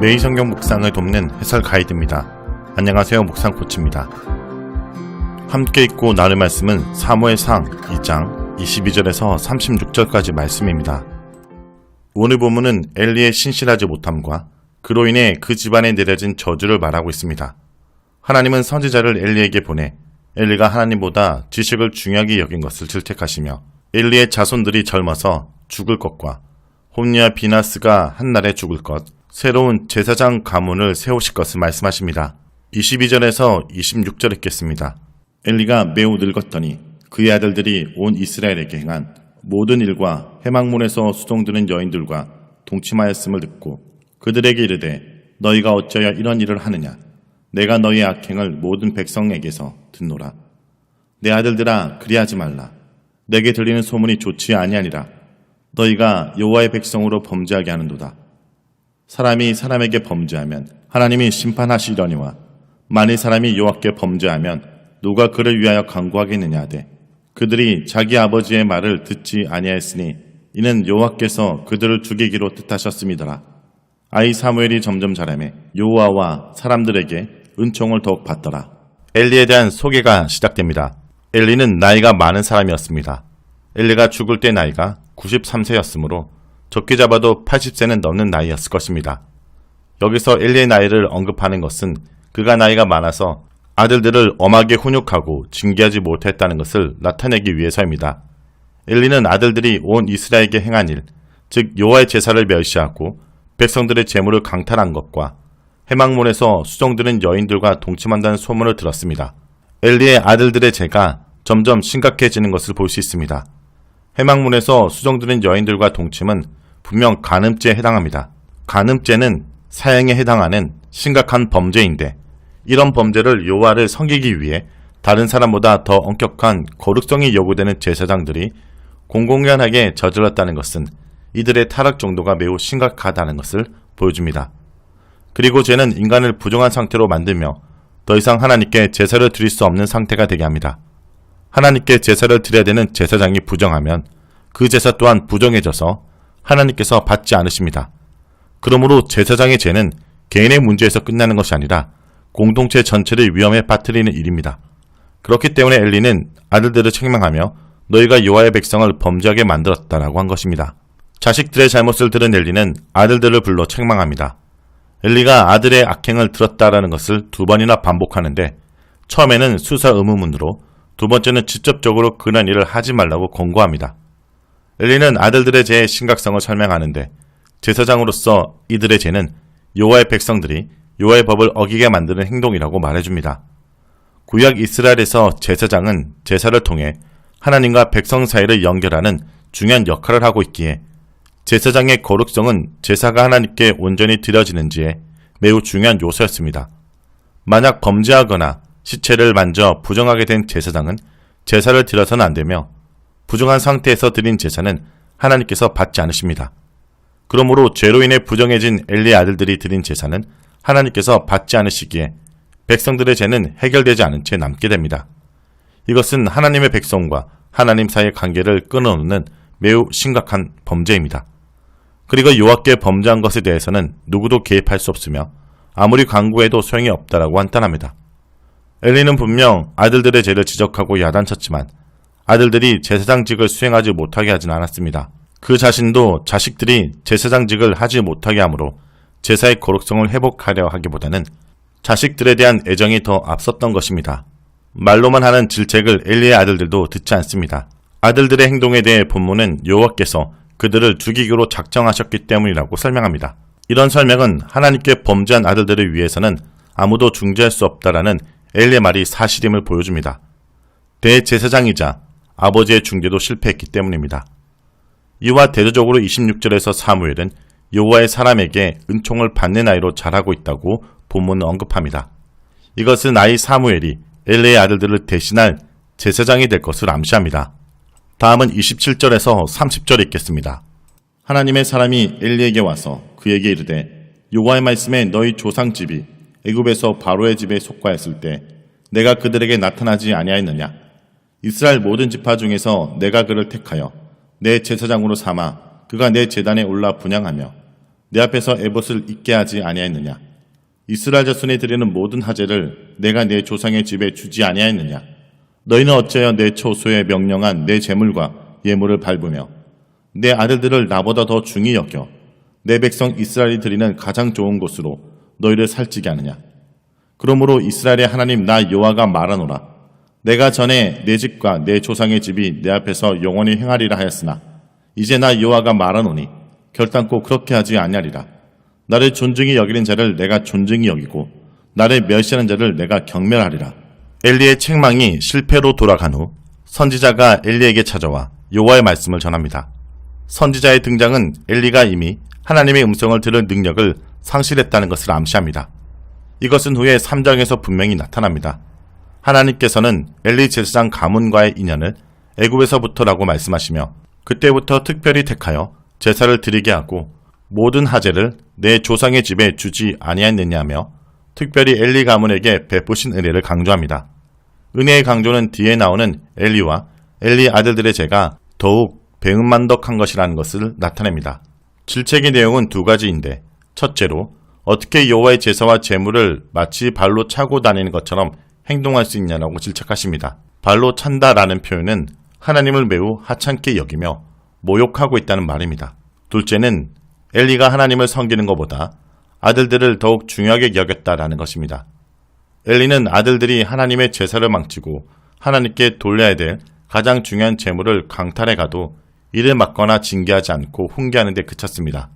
매일 성경 묵상을 돕는 해설 가이드입니다. 안녕하세요. 묵상 코치입니다. 함께 읽고 나눌 말씀은 사무엘상 2장 22절에서 36절까지 말씀입니다. 오늘 본문은 엘리의 신실하지 못함과 그로 인해 그 집안에 내려진 저주를 말하고 있습니다. 하나님은 선지자를 엘리에게 보내 엘리가 하나님보다 지식을 중요하게 여긴 것을 질책하시며 엘리의 자손들이 젊어서 죽을 것과 홈리와 비나스가 한날에 죽을 것, 새로운 제사장 가문을 세우실 것을 말씀하십니다. 22절에서 26절 읽겠습니다. 엘리가 매우 늙었더니 그의 아들들이 온 이스라엘에게 행한 모든 일과 해망문에서 수종드는 여인들과 동침하였음을 듣고 그들에게 이르되 너희가 어찌하여 이런 일을 하느냐. 내가 너희의 악행을 모든 백성에게서 듣노라. 내 아들들아 그리하지 말라. 내게 들리는 소문이 좋지 아니하니라. 너희가 여호와의 백성으로 범죄하게 하는도다. 사람이 사람에게 범죄하면 하나님이 심판하시려니와 만일 사람이 여호와께 범죄하면 누가 그를 위하여 간구하겠느냐 하되 그들이 자기 아버지의 말을 듣지 아니하였으니 이는 여호와께서 그들을 죽이기로 뜻하셨음이더라. 아이 사무엘이 점점 자라매 여호와와 사람들에게 은총을 더욱 받더라. 엘리에 대한 소개가 시작됩니다. 엘리는 나이가 많은 사람이었습니다. 엘리가 죽을 때 나이가 93세였으므로 적게 잡아도 80세는 넘는 나이였을 것입니다. 여기서 엘리의 나이를 언급하는 것은 그가 나이가 많아서 아들들을 엄하게 훈육하고 징계하지 못했다는 것을 나타내기 위해서입니다. 엘리는 아들들이 온 이스라엘에게 행한 일, 즉 여호와의 제사를 멸시하고 백성들의 재물을 강탈한 것과 해망문에서 수종드는 여인들과 동침한다는 소문을 들었습니다. 엘리의 아들들의 죄가 점점 심각해지는 것을 볼 수 있습니다. 해망문에서 수종드는 여인들과 동침은 분명 간음죄에 해당합니다. 간음죄는 사형에 해당하는 심각한 범죄인데 이런 범죄를 여호와를 섬기기 위해 다른 사람보다 더 엄격한 거룩성이 요구되는 제사장들이 공공연하게 저질렀다는 것은 이들의 타락 정도가 매우 심각하다는 것을 보여줍니다. 그리고 죄는 인간을 부정한 상태로 만들며 더 이상 하나님께 제사를 드릴 수 없는 상태가 되게 합니다. 하나님께 제사를 드려야 되는 제사장이 부정하면 그 제사 또한 부정해져서 하나님께서 받지 않으십니다. 그러므로 제사장의 죄는 개인의 문제에서 끝나는 것이 아니라 공동체 전체를 위험에 빠뜨리는 일입니다. 그렇기 때문에 엘리는 아들들을 책망하며 너희가 여호와의 백성을 범죄하게 만들었다라고 한 것입니다. 자식들의 잘못을 들은 엘리는 아들들을 불러 책망합니다. 엘리가 아들의 악행을 들었다라는 것을 두 번이나 반복하는데 처음에는 수사 의무문으로 두 번째는 직접적으로 그런 일을 하지 말라고 권고합니다. 엘리는 아들들의 죄의 심각성을 설명하는데 제사장으로서 이들의 죄는 여호와의 백성들이 여호와의 법을 어기게 만드는 행동이라고 말해줍니다. 구약 이스라엘에서 제사장은 제사를 통해 하나님과 백성 사이를 연결하는 중요한 역할을 하고 있기에 제사장의 거룩성은 제사가 하나님께 온전히 드려지는지에 매우 중요한 요소였습니다. 만약 범죄하거나 시체를 만져 부정하게 된 제사장은 제사를 드려서는 안 되며 부정한 상태에서 드린 제사는 하나님께서 받지 않으십니다. 그러므로 죄로 인해 부정해진 엘리의 아들들이 드린 제사는 하나님께서 받지 않으시기에 백성들의 죄는 해결되지 않은 채 남게 됩니다. 이것은 하나님의 백성과 하나님 사이의 관계를 끊어놓는 매우 심각한 범죄입니다. 그리고 여호와께 범죄한 것에 대해서는 누구도 개입할 수 없으며 아무리 강구해도 소용이 없다라고 한탄합니다. 엘리는 분명 아들들의 죄를 지적하고 야단쳤지만 아들들이 제사장직을 수행하지 못하게 하진 않았습니다. 그 자신도 자식들이 제사장직을 하지 못하게 하므로 제사의 거룩성을 회복하려 하기보다는 자식들에 대한 애정이 더 앞섰던 것입니다. 말로만 하는 질책을 엘리의 아들들도 듣지 않습니다. 아들들의 행동에 대해 본문은 여호와께서 그들을 죽이기로 작정하셨기 때문이라고 설명합니다. 이런 설명은 하나님께 범죄한 아들들을 위해서는 아무도 중재할 수 없다라는 엘리의 말이 사실임을 보여줍니다. 대제사장이자 아버지의 중재도 실패했기 때문입니다. 이와 대조적으로 26절에서 사무엘은 여호와의 사람에게 은총을 받는 아이로 자라고 있다고 본문은 언급합니다. 이것은 아이 사무엘이 엘리의 아들들을 대신할 제사장이 될 것을 암시합니다. 다음은 27절에서 30절 읽겠습니다. 하나님의 사람이 엘리에게 와서 그에게 이르되 여호와의 말씀에 너희 조상집이 애굽에서 바로의 집에 속과했을 때 내가 그들에게 나타나지 아니하였느냐. 이스라엘 모든 지파 중에서 내가 그를 택하여 내 제사장으로 삼아 그가 내 제단에 올라 분향하며 내 앞에서 에봇을 잊게 하지 아니하였느냐? 이스라엘 자손이 드리는 모든 하제를 내가 내 조상의 집에 주지 아니하였느냐? 너희는 어찌하여 내 초소에 명령한 내 제물과 예물을 밟으며 내 아들들을 나보다 더 중히 여겨 내 백성 이스라엘이 드리는 가장 좋은 곳으로 너희를 살찌게 하느냐? 그러므로 이스라엘의 하나님 나 여호와가 말하노라. 내가 전에 내 집과 내 조상의 집이 내 앞에서 영원히 행하리라 하였으나 이제 나 여호와가 말하노니 결단코 그렇게 하지 아니하리라. 나를 존중히 여기는 자를 내가 존중히 여기고 나를 멸시하는 자를 내가 경멸하리라. 엘리의 책망이 실패로 돌아간 후 선지자가 엘리에게 찾아와 여호와의 말씀을 전합니다. 선지자의 등장은 엘리가 이미 하나님의 음성을 들을 능력을 상실했다는 것을 암시합니다. 이것은 후에 3장에서 분명히 나타납니다. 하나님께서는 엘리 제사장 가문과의 인연을 애굽에서부터라고 말씀하시며 그때부터 특별히 택하여 제사를 드리게 하고 모든 하제를 내 조상의 집에 주지 아니하였느냐며 특별히 엘리 가문에게 베푸신 은혜를 강조합니다. 은혜의 강조는 뒤에 나오는 엘리와 엘리 아들들의 죄가 더욱 배은만덕한 것이라는 것을 나타냅니다. 질책의 내용은 두 가지인데 첫째로 어떻게 여호와의 제사와 제물을 마치 발로 차고 다니는 것처럼 행동할 수 있냐라고 질책하십니다. 발로 찬다라는 표현은 하나님을 매우 하찮게 여기며 모욕하고 있다는 말입니다. 둘째는 엘리가 하나님을 섬기는 것보다 아들들을 더욱 중요하게 여겼다라는 것입니다. 엘리는 아들들이 하나님의 제사를 망치고 하나님께 돌려야 될 가장 중요한 제물을 강탈해 가도 이를 막거나 징계하지 않고 훈계하는 데 그쳤습니다.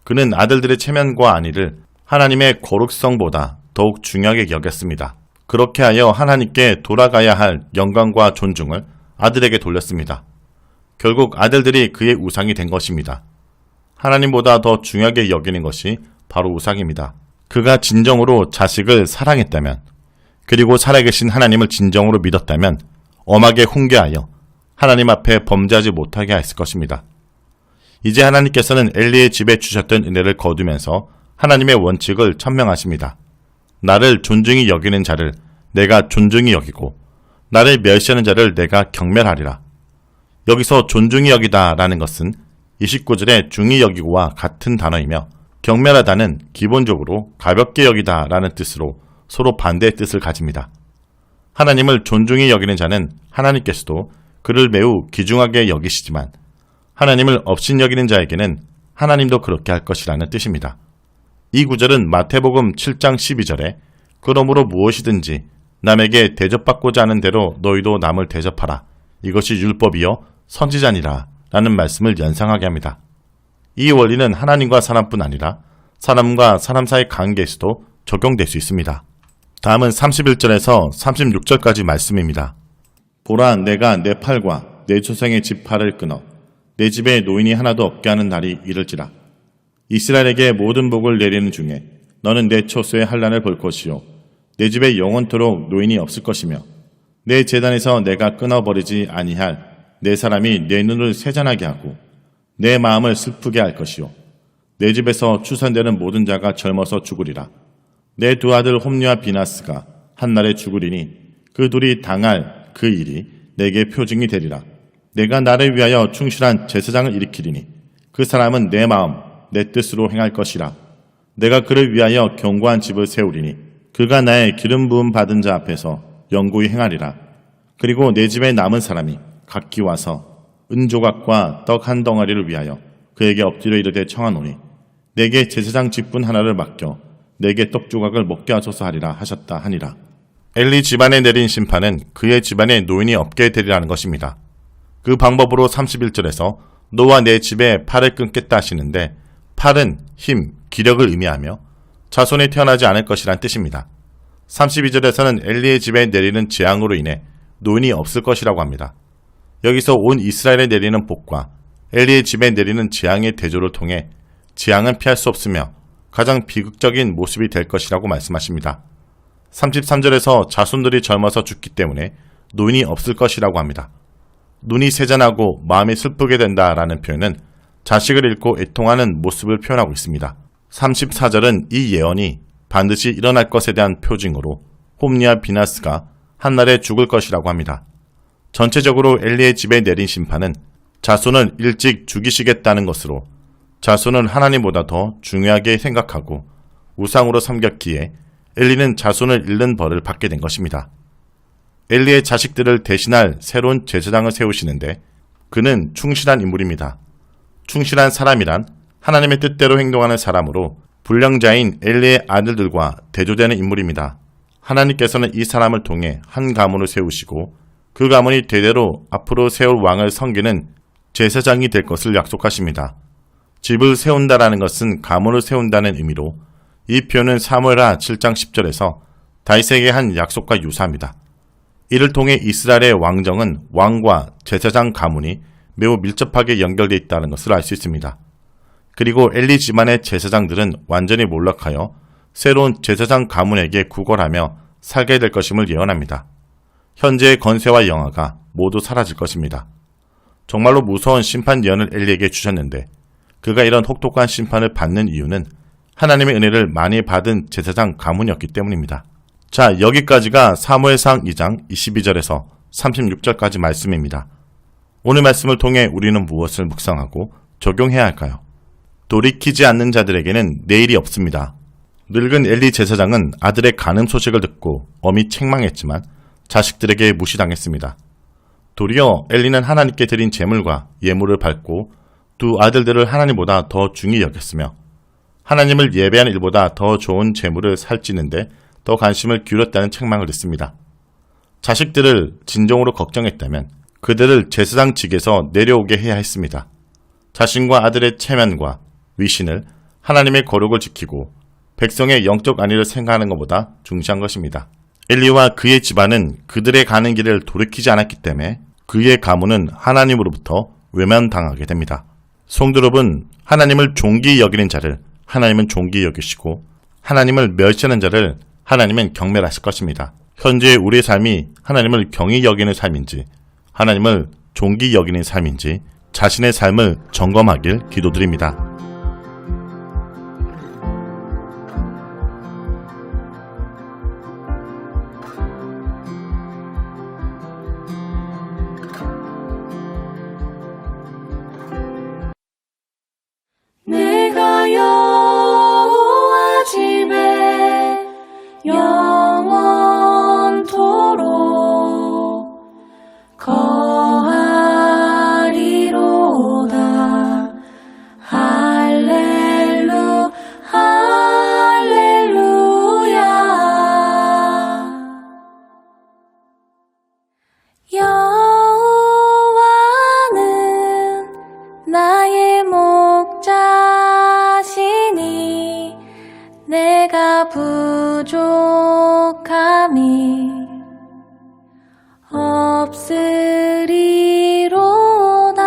그는 아들들의 체면과 안위를 하나님의 거룩성보다 더욱 중요하게 여겼습니다. 그렇게 하여 하나님께 돌아가야 할 영광과 존중을 아들에게 돌렸습니다. 결국 아들들이 그의 우상이 된 것입니다. 하나님보다 더 중요하게 여기는 것이 바로 우상입니다. 그가 진정으로 자식을 사랑했다면, 그리고 살아계신 하나님을 진정으로 믿었다면 엄하게 훈계하여 하나님 앞에 범죄하지 못하게 했을 것입니다. 이제 하나님께서는 엘리의 집에 주셨던 은혜를 거두면서 하나님의 원칙을 천명하십니다. 나를 존중히 여기는 자를 내가 존중히 여기고 나를 멸시하는 자를 내가 경멸하리라. 여기서 존중히 여기다 라는 것은 29절의 중히 여기고와 같은 단어이며 경멸하다는 기본적으로 가볍게 여기다 라는 뜻으로 서로 반대의 뜻을 가집니다. 하나님을 존중히 여기는 자는 하나님께서도 그를 매우 귀중하게 여기시지만 하나님을 업신여기는 자에게는 하나님도 그렇게 할 것이라는 뜻입니다. 이 구절은 마태복음 7장 12절에 그러므로 무엇이든지 남에게 대접받고자 하는 대로 너희도 남을 대접하라. 이것이 율법이요 선지자니라 라는 말씀을 연상하게 합니다. 이 원리는 하나님과 사람뿐 아니라 사람과 사람 사이 관계에서도 적용될 수 있습니다. 다음은 31절에서 36절까지 말씀입니다. 보라, 내가 내 팔과 내 조상의 집 팔을 끊어 내 집에 노인이 하나도 없게 하는 날이 이를지라. 이스라엘에게 모든 복을 내리는 중에 너는 내 초소의 환난을 볼 것이요 내 집에 영원토록 노인이 없을 것이며 내 제단에서 내가 끊어버리지 아니할 내 사람이 내 눈을 세잔하게 하고 내 마음을 슬프게 할 것이요 내 집에서 추산되는 모든 자가 젊어서 죽으리라. 내 두 아들 홈리와 비나스가 한날에 죽으리니 그 둘이 당할 그 일이 내게 표징이 되리라. 내가 나를 위하여 충실한 제사장을 일으키리니 그 사람은 내 마음 내 뜻으로 행할 것이라. 내가 그를 위하여 견고한 집을 세우리니 그가 나의 기름 부음 받은 자 앞에서 영구히 행하리라. 그리고 내 집에 남은 사람이 각기 와서 은조각과 떡 한 덩어리를 위하여 그에게 엎드려 이르되 청하노니 내게 제사장 직분 하나를 맡겨 내게 떡조각을 먹게 하소서 하리라 하셨다 하니라. 엘리 집안에 내린 심판은 그의 집안에 노인이 없게 되리라는 것입니다. 그 방법으로 31절에서 너와 내 집에 팔을 끊겠다 하시는데 팔은 힘, 기력을 의미하며 자손이 태어나지 않을 것이란 뜻입니다. 32절에서는 엘리의 집에 내리는 재앙으로 인해 노인이 없을 것이라고 합니다. 여기서 온 이스라엘에 내리는 복과 엘리의 집에 내리는 재앙의 대조를 통해 재앙은 피할 수 없으며 가장 비극적인 모습이 될 것이라고 말씀하십니다. 33절에서 자손들이 젊어서 죽기 때문에 노인이 없을 것이라고 합니다. 눈이 세잔하고 마음이 슬프게 된다라는 표현은 자식을 잃고 애통하는 모습을 표현하고 있습니다. 34절은 이 예언이 반드시 일어날 것에 대한 표징으로 홈리와 비나스가 한날에 죽을 것이라고 합니다. 전체적으로 엘리의 집에 내린 심판은 자손을 일찍 죽이시겠다는 것으로 자손을 하나님보다 더 중요하게 생각하고 우상으로 섬겼기에 엘리는 자손을 잃는 벌을 받게 된 것입니다. 엘리의 자식들을 대신할 새로운 제사장을 세우시는데 그는 충실한 인물입니다. 충실한 사람이란 하나님의 뜻대로 행동하는 사람으로 불량자인 엘리의 아들들과 대조되는 인물입니다. 하나님께서는 이 사람을 통해 한 가문을 세우시고 그 가문이 대대로 앞으로 세울 왕을 섬기는 제사장이 될 것을 약속하십니다. 집을 세운다라는 것은 가문을 세운다는 의미로 이 표현은 사무엘하 7장 10절에서 다윗에게 한 약속과 유사합니다. 이를 통해 이스라엘의 왕정은 왕과 제사장 가문이 매우 밀접하게 연결되어 있다는 것을 알 수 있습니다. 그리고 엘리 집안의 제사장들은 완전히 몰락하여 새로운 제사장 가문에게 구걸하며 살게 될 것임을 예언합니다. 현재의 건세와 영화가 모두 사라질 것입니다. 정말로 무서운 심판 예언을 엘리에게 주셨는데 그가 이런 혹독한 심판을 받는 이유는 하나님의 은혜를 많이 받은 제사장 가문이었기 때문입니다. 자, 여기까지가 사무엘상 2장 22절에서 36절까지 말씀입니다. 오늘 말씀을 통해 우리는 무엇을 묵상하고 적용해야 할까요? 돌이키지 않는 자들에게는 내일이 없습니다. 늙은 엘리 제사장은 아들의 간음 소식을 듣고 엄히 책망했지만 자식들에게 무시당했습니다. 도리어 엘리는 하나님께 드린 제물과 예물을 밟고 두 아들들을 하나님보다 더 중히 여겼으며 하나님을 예배하는 일보다 더 좋은 제물을 살찌는데 더 관심을 기울였다는 책망을 듣습니다. 자식들을 진정으로 걱정했다면 그들을 제사장직에서 내려오게 해야 했습니다. 자신과 아들의 체면과 위신을 하나님의 거룩을 지키고 백성의 영적 안위를 생각하는 것보다 중시한 것입니다. 엘리와 그의 집안은 그들의 가는 길을 돌이키지 않았기 때문에 그의 가문은 하나님으로부터 외면당하게 됩니다. 성도 여러분, 하나님을 존귀히 여기는 자를 하나님은 존귀히 여기시고 하나님을 멸시하는 자를 하나님은 경멸하실 것입니다. 현재 우리의 삶이 하나님을 경히 여기는 삶인지 하나님을 존귀히 여기는 삶인지 자신의 삶을 점검하길 기도드립니다. 내가 여호와 집에 영원토록 거하리로다. 할렐루 할렐루야. 여호와는 나의 목자시니 내가 부족함이 없으리로다.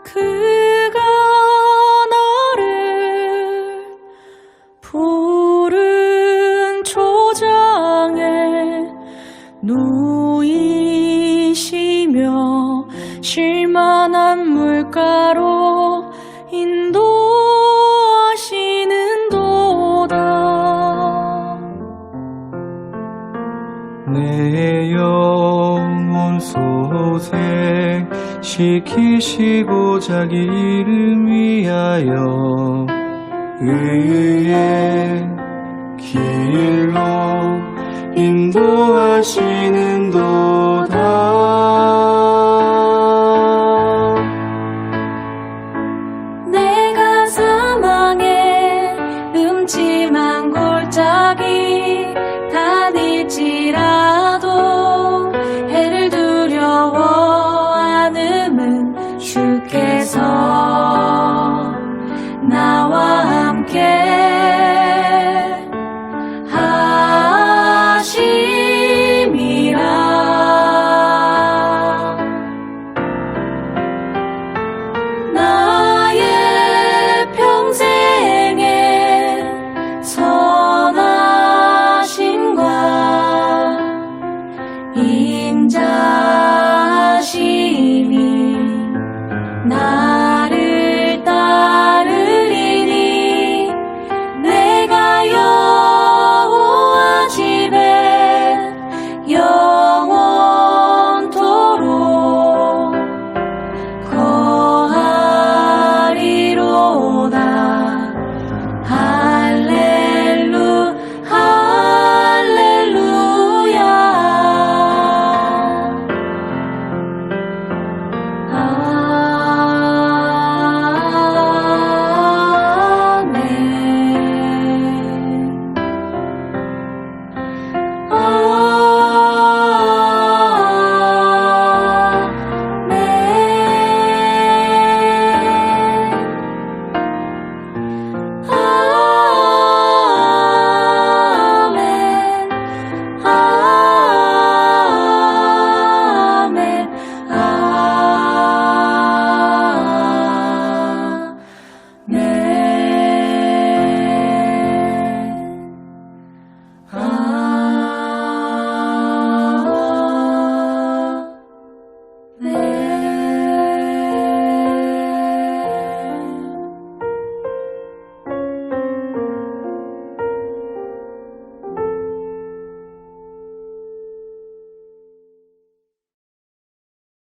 그가 나를 푸른 초장에 누이시며 쉴만한 물가로 인도하시는도다. 내 영혼 소생시키시고 자기 이름 위하여 의의 길로 인도하시는도다.